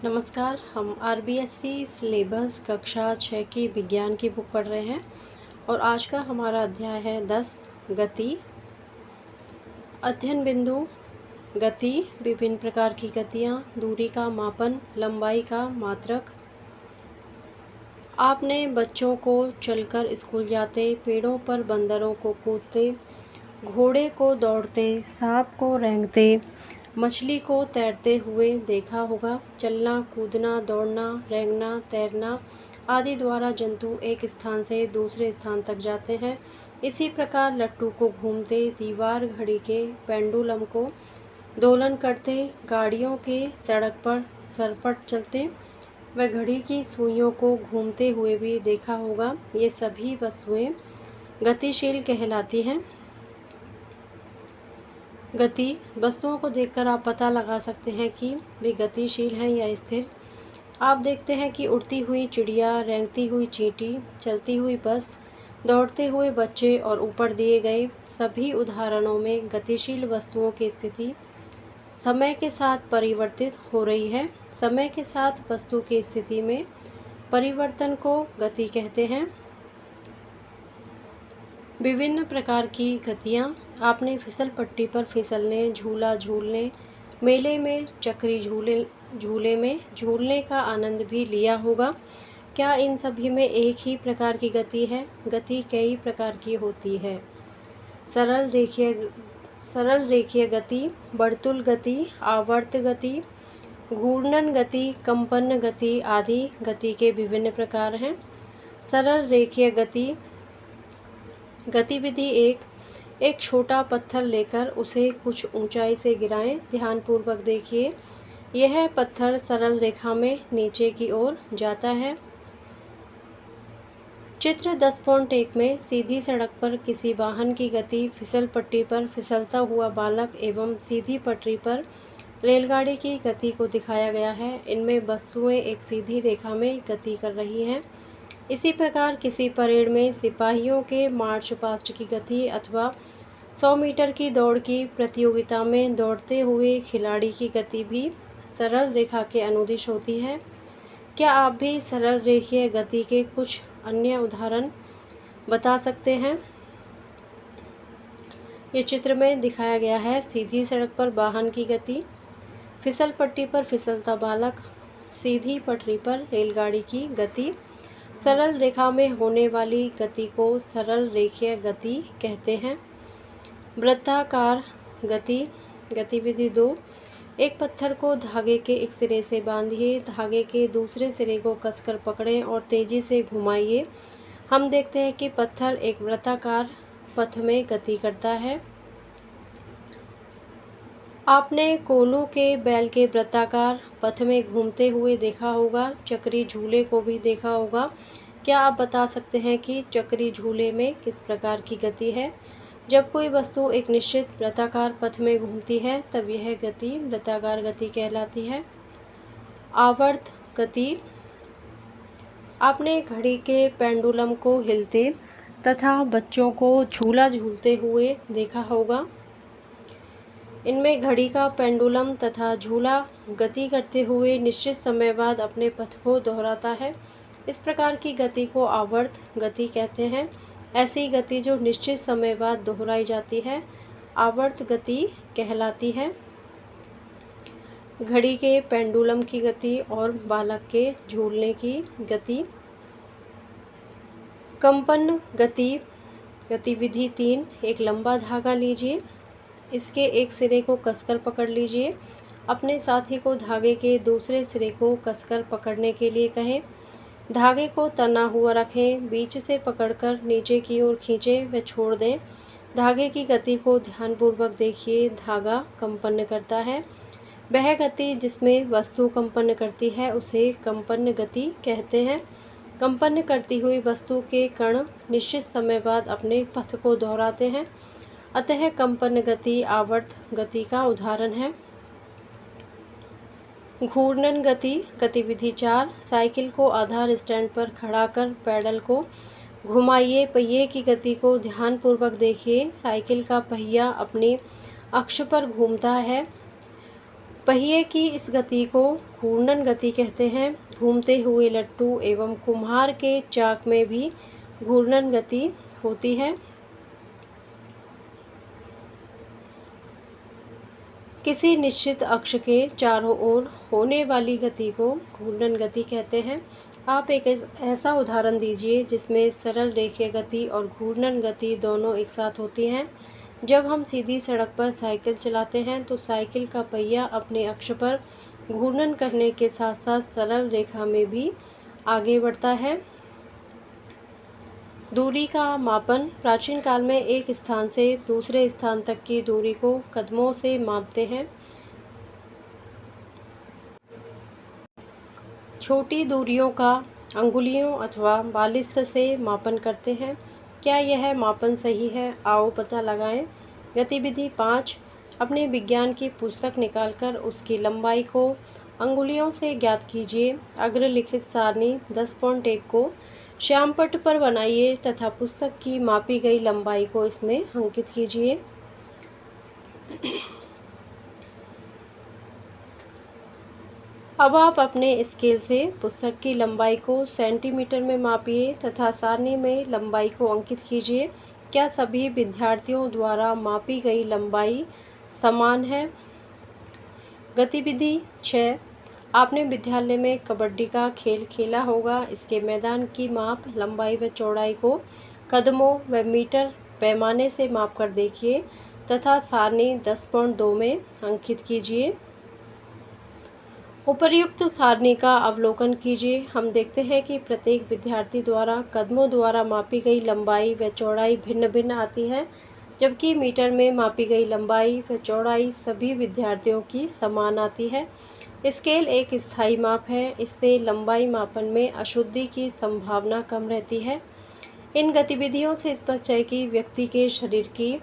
नमस्कार। हम RBSC syllabus कक्षा 6 की विज्ञान की बुक पढ़ रहे हैं और आज का हमारा अध्याय है 10 गति। अध्ययन बिंदु। गति, विभिन्न प्रकार की गतियाँ, दूरी का मापन, लंबाई का मात्रक। आपने बच्चों को चलकर स्कूल जाते, पेड़ों पर बंदरों को कूदते, घोड़े को दौड़ते, सांप को रेंगते, मछली को तैरते हुए देखा होगा। चलना, कूदना, दौड़ना, रेंगना, तैरना आदि द्वारा जंतु एक स्थान से दूसरे स्थान तक जाते हैं। इसी प्रकार लट्टू को घूमते, दीवार घड़ी के पेंडुलम को दोलन करते, गाड़ियों के सड़क पर सरपट चलते व घड़ी की सुइयों को घूमते हुए भी देखा होगा। ये सभी वस्तुएं गतिशील कहलाती हैं। गति, वस्तुओं को देखकर आप पता लगा सकते हैं कि वे गतिशील हैं या स्थिर। आप देखते हैं कि उड़ती हुई चिड़िया, रेंगती हुई चींटी, चलती हुई बस, दौड़ते हुए बच्चे और ऊपर दिए गए सभी उदाहरणों में गतिशील वस्तुओं की स्थिति समय के साथ परिवर्तित हो रही है। समय के साथ वस्तु की स्थिति में परिवर्तन को गति कहते हैं। विभिन्न प्रकार की गतियाँ। आपने फिसल पट्टी पर फिसलने, झूला झूलने, मेले में चक्री झूले में झूलने का आनंद भी लिया होगा। क्या इन सभी में एक ही प्रकार की गति है? गति कई प्रकार की होती है। सरल रेखीय गति, वर्तुल गति, आवर्त गति, घूर्णन गति, कंपन गति आदि गति के विभिन्न प्रकार हैं। सरल रेखीय गति। गतिविधि एक छोटा पत्थर लेकर उसे कुछ ऊंचाई से गिराएं। ध्यानपूर्वक देखिए, यह पत्थर सरल रेखा में नीचे की ओर जाता है। चित्र 10.1 में सीधी सड़क पर किसी वाहन की गति, फिसल पट्टी पर फिसलता हुआ बालक एवं सीधी पटरी पर रेलगाड़ी की गति को दिखाया गया है। इनमें वस्तुएं एक सीधी रेखा में गति कर रही हैं। इसी प्रकार किसी परेड में सिपाहियों के मार्च पास्ट की गति अथवा 100 मीटर की दौड़ की प्रतियोगिता में दौड़ते हुए खिलाड़ी की गति भी सरल रेखा के अनुदिश होती है। क्या आप भी सरल रेखीय गति के कुछ अन्य उदाहरण बता सकते हैं? ये चित्र में दिखाया गया है सीधी सड़क पर वाहन की गति, फिसल पट्टी पर फिसलता बालक, सीधी पटरी पर रेलगाड़ी की गति। सरल रेखा में होने वाली गति को सरल रेखीय गति कहते हैं। वृत्ताकार गति। गतिविधि 2, एक पत्थर को धागे के एक सिरे से बांधिए, धागे के दूसरे सिरे को कसकर पकड़ें और तेजी से घुमाइए। हम देखते हैं कि पत्थर एक वृत्ताकार पथ में गति करता है। आपने कोलू के बैल के वृत्ताकार पथ में घूमते हुए देखा होगा। चक्री झूले को भी देखा होगा। क्या आप बता सकते हैं कि चक्री झूले में किस प्रकार की गति है? जब कोई वस्तु एक निश्चित वृत्ताकार पथ में घूमती है तब यह गति वृत्ताकार गति कहलाती है। आवर्त गति। आपने घड़ी के पेंडुलम को हिलते तथा बच्चों को झूला झूलते हुए देखा होगा। इनमें घड़ी का पेंडुलम तथा झूला गति करते हुए निश्चित समय बाद अपने पथ को दोहराता है। इस प्रकार की गति को आवर्त गति कहते हैं। ऐसी गति जो निश्चित समय बाद दोहराई जाती है आवर्त गति कहलाती है। घड़ी के पेंडुलम की गति और बालक के झूलने की गति। कंपन गति। गतिविधि 3, एक लंबा धागा लीजिए, इसके एक सिरे को कसकर पकड़ लीजिए। अपने साथी को धागे के दूसरे सिरे को कसकर पकड़ने के लिए कहें। धागे को तना हुआ रखें, बीच से पकड़कर नीचे की ओर खींचें व छोड़ दें। धागे की गति को ध्यानपूर्वक देखिए। धागा कंपन करता है। वह गति जिसमें वस्तु कंपन करती है उसे कंपन गति कहते हैं। कंपन करती हुई वस्तु के कण निश्चित समय बाद अपने पथ को दोहराते हैं, अतः कंपन गति आवर्त गति का उदाहरण है। घूर्णन गति। गतिविधि 4, साइकिल को आधार स्टैंड पर खड़ा कर पैडल को घुमाइए। पहिए की गति को ध्यानपूर्वक देखिए। साइकिल का पहिया अपनी अक्ष पर घूमता है। पहिए की इस गति को घूर्णन गति कहते हैं। घूमते हुए लट्टू एवं कुम्हार के चाक में भी घूर्णन गति होती है। किसी निश्चित अक्ष के चारों ओर होने वाली गति को घूर्णन गति कहते हैं। आप एक ऐसा उदाहरण दीजिए जिसमें सरल रेखीय गति और घूर्णन गति दोनों एक साथ होती हैं। जब हम सीधी सड़क पर साइकिल चलाते हैं तो साइकिल का पहिया अपने अक्ष पर घूर्णन करने के साथ साथ सरल रेखा में भी आगे बढ़ता है। दूरी का मापन। प्राचीन काल में एक स्थान से दूसरे स्थान तक की दूरी को कदमों से मापते हैं। छोटी दूरियों का अंगुलियों अथवा बालिश्त से मापन करते हैं। क्या यह मापन सही है? आओ पता लगाएं। गतिविधि 5। अपने विज्ञान की पुस्तक निकालकर उसकी लंबाई को अंगुलियों से ज्ञात कीजिए। अग्रलिखित सारणी 10.1 को श्यामपट्ट पर बनाइए तथा पुस्तक की मापी गई लंबाई को इसमें अंकित कीजिए। अब आप अपने स्केल से पुस्तक की लंबाई को सेंटीमीटर में मापिए तथा सारणी में लंबाई को अंकित कीजिए। क्या सभी विद्यार्थियों द्वारा मापी गई लंबाई समान है? गतिविधि 6। आपने विद्यालय में कबड्डी का खेल खेला होगा। इसके मैदान की माप, लंबाई व चौड़ाई को कदमों व मीटर पैमाने से मापकर देखिए तथा सारणी 10.2 में अंकित कीजिए। उपर्युक्त सारणी का अवलोकन कीजिए। हम देखते हैं कि प्रत्येक विद्यार्थी द्वारा कदमों द्वारा मापी गई लंबाई व चौड़ाई भिन्न भिन्न आती है, जबकि मीटर में मापी गई लंबाई व चौड़ाई सभी विद्यार्थियों की समान आती है। स्केल एक स्थायी माप है, इससे लंबाई मापन में अशुद्धि की संभावना कम रहती है। इन गतिविधियों से स्पष्ट है कि व्यक्ति के शरीर की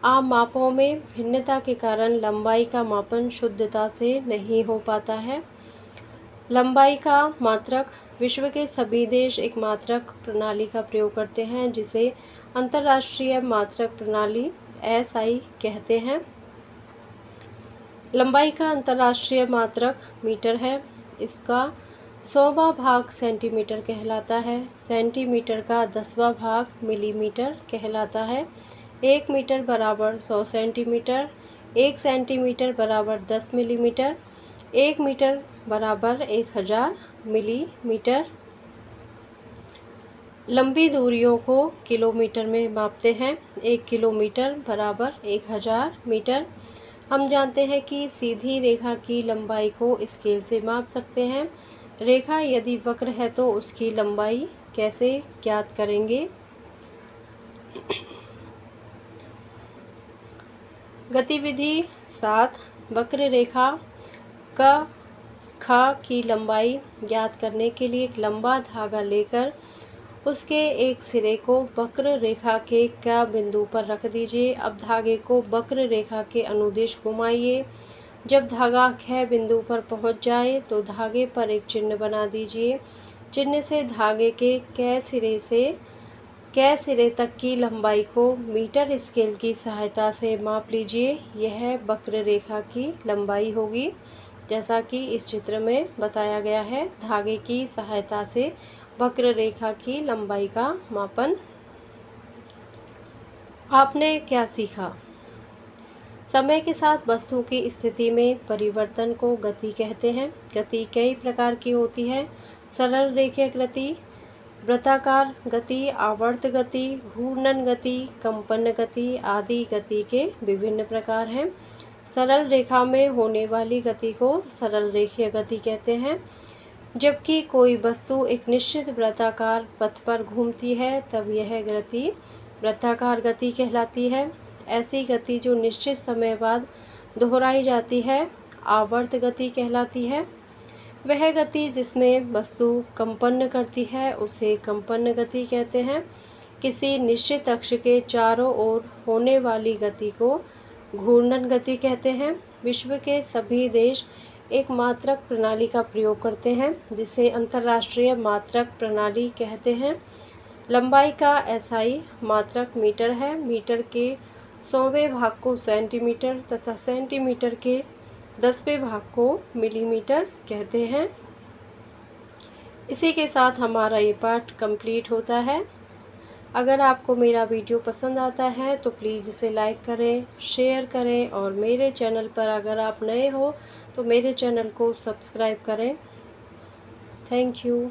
आम मापों में भिन्नता के कारण लंबाई का मापन शुद्धता से नहीं हो पाता है। लंबाई का मात्रक। विश्व के सभी देश एक मात्रक प्रणाली का प्रयोग करते हैं जिसे अंतर्राष्ट्रीय मात्रक प्रणाली SI कहते हैं। लंबाई का अंतर्राष्ट्रीय मात्रक मीटर है। इसका 100वां भाग सेंटीमीटर कहलाता है। सेंटीमीटर का 10वां भाग मिलीमीटर कहलाता है। 1 मीटर बराबर 100 सेंटीमीटर, 1 सेंटीमीटर बराबर 10 मिलीमीटर, 1 मीटर बराबर 1000 मिलीमीटर। लंबी दूरियों को किलोमीटर में मापते हैं। 1 किलोमीटर बराबर 1000 मीटर। हम जानते हैं कि सीधी रेखा की लंबाई को स्केल से माप सकते हैं। रेखा यदि वक्र है तो उसकी लंबाई कैसे ज्ञात करेंगे? गतिविधि 7। वक्र रेखा ख की लंबाई ज्ञात करने के लिए एक लंबा धागा लेकर उसके एक सिरे को वक्र रेखा के क बिंदु पर रख दीजिए। अब धागे को वक्र रेखा के अनुदिश घुमाइए। जब धागा ख बिंदु पर पहुंच जाए तो धागे पर एक चिन्ह बना दीजिए। चिन्ह से धागे के क सिरे से क सिरे तक की लंबाई को मीटर स्केल की सहायता से माप लीजिए। यह वक्र रेखा की लंबाई होगी, जैसा कि इस चित्र में बताया गया है। धागे की सहायता से वक्र रेखा की लंबाई का मापन। आपने क्या सीखा? समय के साथ वस्तु की स्थिति में परिवर्तन को गति कहते हैं। गति कई प्रकार की होती है। सरल रेखीय गति, वृत्ताकार गति, आवर्त गति, घूर्णन गति, कंपन गति आदि गति के विभिन्न प्रकार हैं। सरल रेखा में होने वाली गति को सरल रेखीय गति कहते हैं। जबकि कोई वस्तु एक निश्चित वृत्ताकार पथ पर घूमती है तब यह गति वृत्ताकार गति कहलाती है। ऐसी गति जो निश्चित समय बाद दोहराई जाती है आवर्त गति कहलाती है। वह गति जिसमें वस्तु कंपन करती है उसे कंपन गति कहते हैं। किसी निश्चित अक्ष के चारों ओर होने वाली गति को घूर्णन गति कहते हैं। विश्व के सभी देश एक मात्रक प्रणाली का प्रयोग करते हैं जिसे अंतर्राष्ट्रीय मात्रक प्रणाली कहते हैं। लंबाई का SI मात्रक मीटर है। मीटर के 100वें भाग को सेंटीमीटर तथा सेंटीमीटर के 10वें भाग को मिलीमीटर कहते हैं। इसी के साथ हमारा ये पाठ कंप्लीट होता है। अगर आपको मेरा वीडियो पसंद आता है तो प्लीज़ इसे लाइक करें, शेयर करें और मेरे चैनल पर अगर आप नए हो तो मेरे चैनल को सब्सक्राइब करें। Thank you.